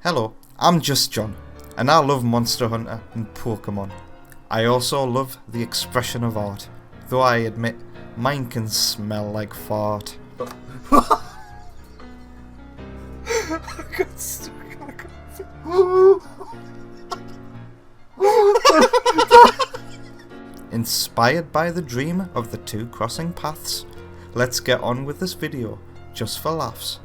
Hello, I'm Just John, and I love Monster Hunter and Pokémon. I also love the expression of art, though I admit mine can smell like fart. I got stuck. Inspired by the dream of the two crossing paths, let's get on with this video, just for laughs.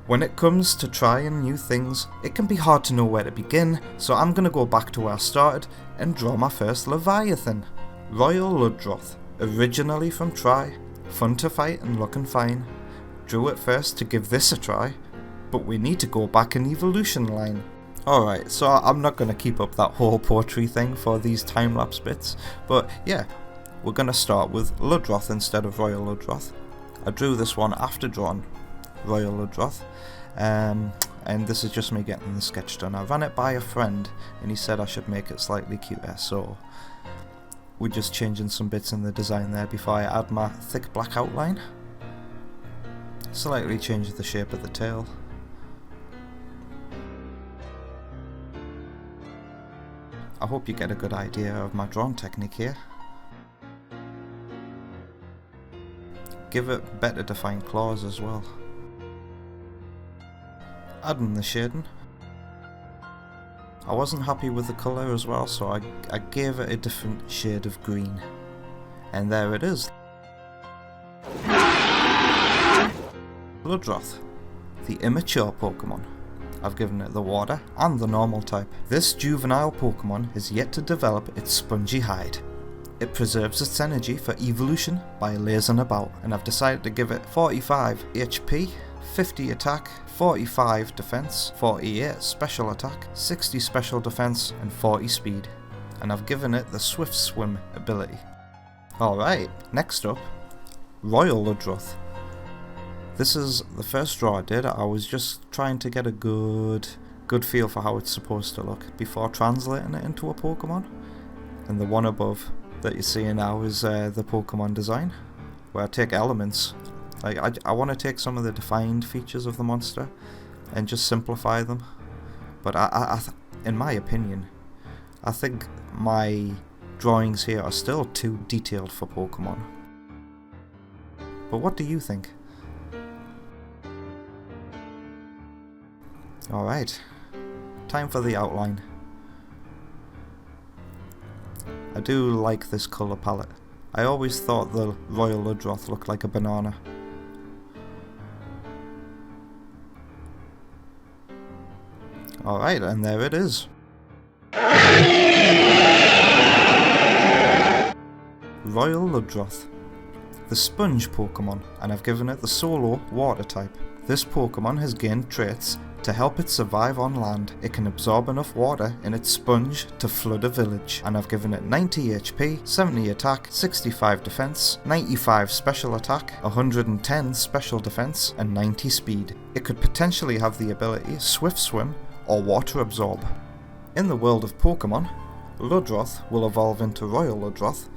When it comes to trying new things, it can be hard to know where to begin, so I'm gonna go back to where I started and draw my first Leviathan. Royal Ludroth, originally from Try, fun to fight and looking fine. Drew it first to give this a try, but we need to go back in evolution line. Alright, so I'm not going to keep up that whole poetry thing for these time-lapse bits, but yeah, we're going to start with Ludroth instead of Royal Ludroth. I drew this one after drawing Royal Ludroth, and this is just me getting the sketch done. I ran it by a friend, and he said I should make it slightly cuter, so we're just changing some bits in the design there before I add my thick black outline. Slightly change the shape of the tail. I hope you get a good idea of my drawing technique here. Give it better defined claws as well. Adding the shading. I wasn't happy with the colour as well, so I gave it a different shade of green. And there it is. Ludroth, the immature Pokemon. I've given it the water and the normal type. This juvenile Pokemon is yet to develop its spongy hide. It preserves its energy for evolution by lazing about, and I've decided to give it 45 HP, 50 attack, 45 defense, 48 special attack, 60 special defense and 40 speed. And I've given it the Swift Swim ability. Alright, next up, Royal Ludroth. This is the first draw I did. I was just trying to get a good feel for how it's supposed to look before translating it into a Pokemon. And the one above that you're seeing now is the Pokemon design, where I take elements. Like I want to take some of the defined features of the monster and just simplify them. But in my opinion, I think my drawings here are still too detailed for Pokemon. But what do you think? Alright, time for the outline. I do like this colour palette. I always thought the Royal Ludroth looked like a banana. Alright, and there it is. Royal Ludroth, the sponge Pokemon, and I've given it the solo water type. This Pokemon has gained traits to help it survive on land. It can absorb enough water in its sponge to flood a village, and I've given it 90 HP, 70 attack, 65 defense, 95 special attack, 110 special defense and 90 speed. It could potentially have the ability Swift Swim or Water Absorb. In the world of Pokemon, Ludroth will evolve into Royal Ludroth,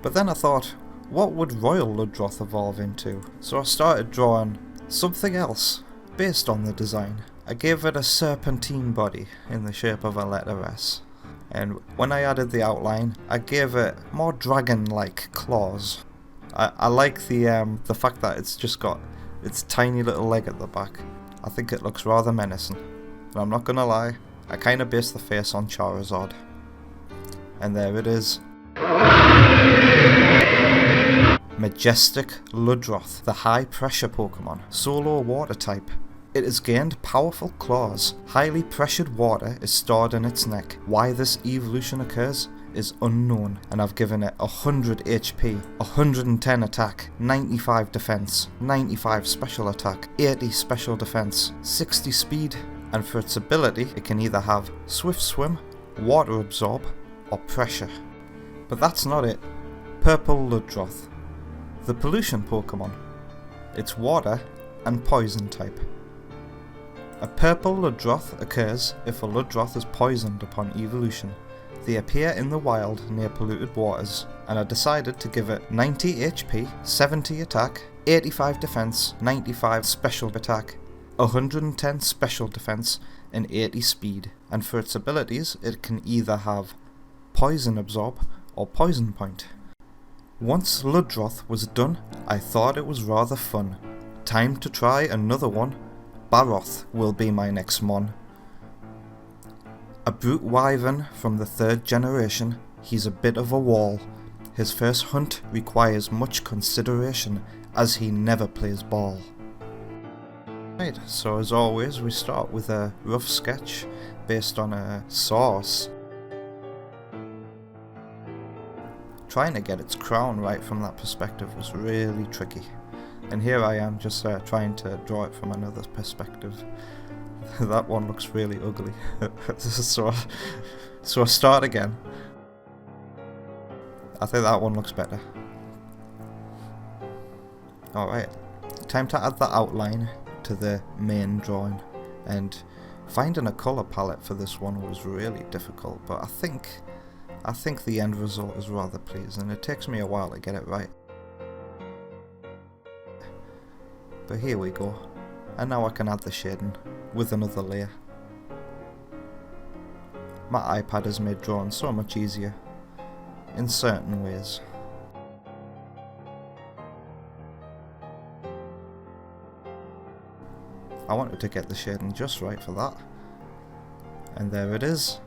but then I thought, what would Royal Ludroth evolve into? So I started drawing something else based on the design. I gave it a serpentine body in the shape of a letter S, and when I added the outline, I gave it more dragon-like claws. I like the fact that it's just got its tiny little leg at the back. I think it looks rather menacing, and I'm not gonna lie, I kinda based the face on Charizard. And there it is. Majestic Ludroth, the high pressure Pokemon, solo water type. It has gained powerful claws. Highly pressured water is stored in its neck. Why this evolution occurs is unknown, and I've given it 100 HP, 110 attack, 95 defense, 95 special attack, 80 special defense, 60 speed, and for its ability it can either have Swift Swim, Water Absorb, or Pressure. But that's not it. Purple Ludroth, the pollution Pokemon. It's water and poison type. A purple Ludroth occurs if a Ludroth is poisoned upon evolution. They appear in the wild near polluted waters, and I decided to give it 90 HP, 70 attack, 85 defense, 95 special attack, 110 special defense, and 80 speed, and for its abilities it can either have Poison Absorb or Poison Point. Once Ludroth was done, I thought it was rather fun. Time to try another one. Barroth will be my next mon. A brute wyvern from the 3rd generation, he's a bit of a wall. His first hunt requires much consideration, as he never plays ball. Right, so as always we start with a rough sketch based on a source. Trying to get its crown right from that perspective was really tricky. And here I am just trying to draw it from another perspective. That one looks really ugly. so I start again. I think that one looks better. Alright, time to add the outline to the main drawing. And finding a colour palette for this one was really difficult, but I think the end result is rather pleasing. It takes me a while to get it right. But here we go. And now I can add the shading with another layer. My iPad has made drawing so much easier in certain ways. I wanted to get the shading just right for that. And there it is.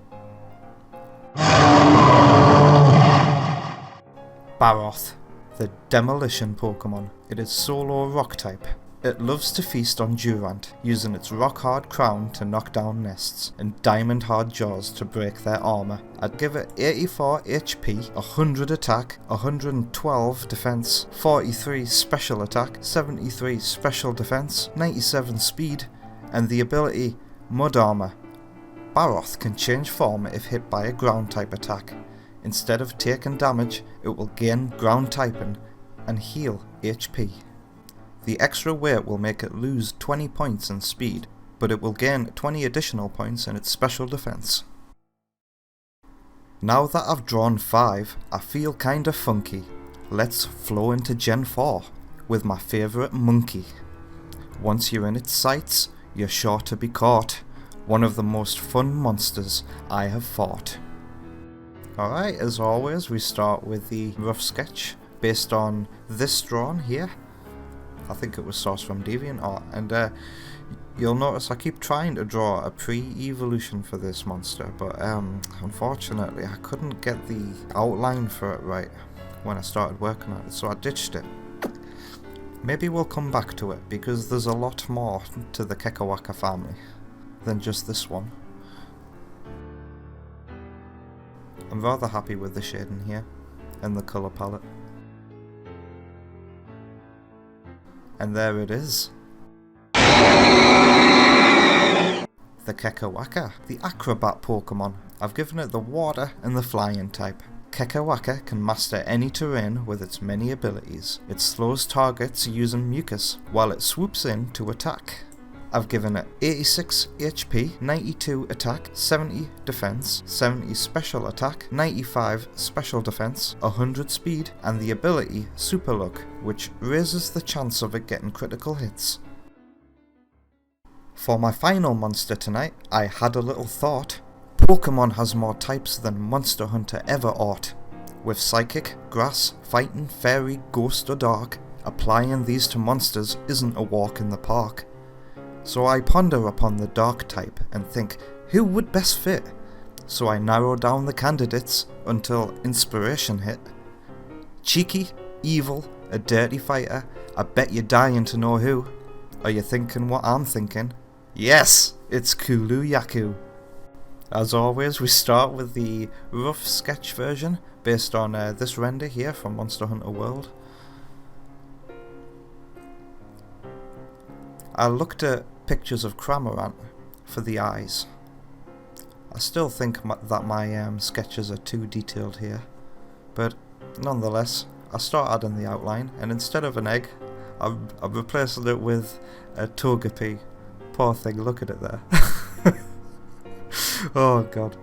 Barroth, the demolition Pokemon. It is solo rock type. It loves to feast on Durant, using its rock-hard crown to knock down nests, and diamond-hard jaws to break their armour. I'd give it 84 HP, 100 attack, 112 defense, 43 special attack, 73 special defense, 97 speed, and the ability Mud Armour. Barroth can change form if hit by a ground-type attack. Instead of taking damage, it will gain ground typing and heal HP. The extra weight will make it lose 20 points in speed, but it will gain 20 additional points in its special defense. Now that I've drawn 5, I feel kinda funky. Let's flow into Gen 4 with my favourite monkey. Once you're in its sights, you're sure to be caught. One of the most fun monsters I have fought. Alright, as always we start with the rough sketch based on this drawing here. I think it was sourced from DeviantArt, and you'll notice I keep trying to draw a pre-evolution for this monster, but unfortunately I couldn't get the outline for it right when I started working on it, so I ditched it. Maybe we'll come back to it, because there's a lot more to the Kecha-Wacha family than just this one. I'm rather happy with the shading here and the colour palette. And there it is. The Kecha-Wacha, the acrobat Pokemon. I've given it the water and the flying type. Kecha-Wacha can master any terrain with its many abilities. It slows targets using mucus while it swoops in to attack. I've given it 86 HP, 92 attack, 70 defense, 70 special attack, 95 special defense, 100 speed, and the ability Super Luck, which raises the chance of it getting critical hits. For my final monster tonight, I had a little thought. Pokemon has more types than Monster Hunter ever ought. With Psychic, Grass, Fighting, Fairy, Ghost or Dark, applying these to monsters isn't a walk in the park. So I ponder upon the Dark type and think, who would best fit? So I narrow down the candidates until inspiration hit. Cheeky, evil, a dirty fighter, I bet you're dying to know who. Are you thinking what I'm thinking? Yes, it's Yaku. As always, we start with the rough sketch version based on this render here from Monster Hunter World. I looked at pictures of Cramorant for the eyes. I still think that my sketches are too detailed here, but nonetheless, I start adding the outline, and instead of an egg, I've replaced it with a Togepi. Poor thing, look at it there. Oh god.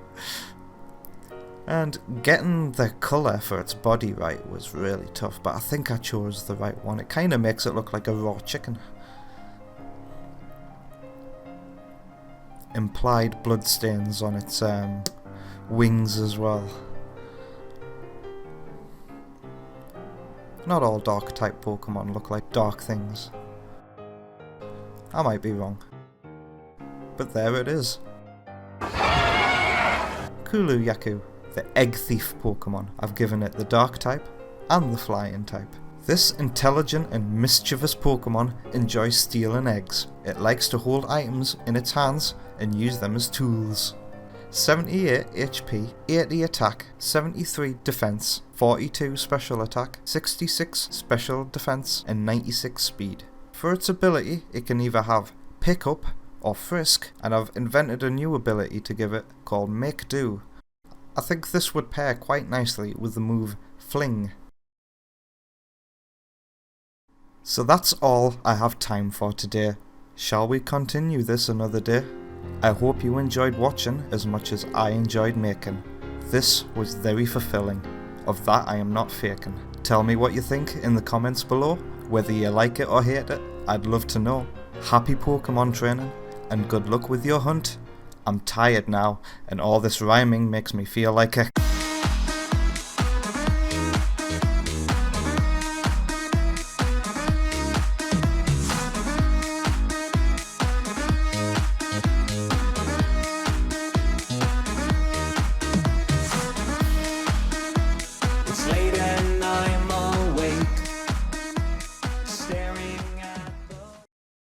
And getting the colour for its body right was really tough, but I think I chose the right one. It kind of makes it look like a raw chicken. implied bloodstains on its wings as well. Not all dark type Pokemon look like dark things. I might be wrong. But there it is. Kulu-Yaku, the egg thief Pokemon. I've given it the dark type and the flying type. This intelligent and mischievous Pokemon enjoys stealing eggs. It likes to hold items in its hands and use them as tools. 78 HP, 80 attack, 73 defense, 42 special attack, 66 special defense, and 96 speed. For its ability, it can either have Pick Up or Frisk, and I've invented a new ability to give it called Make Do. I think this would pair quite nicely with the move Fling. So that's all I have time for today. Shall we continue this another day? I hope you enjoyed watching as much as I enjoyed making. This was very fulfilling. Of that I am not faking. Tell me what you think in the comments below, whether you like it or hate it. I'd love to know. Happy Pokemon training, and good luck with your hunt. I'm tired now, and all this rhyming makes me feel like a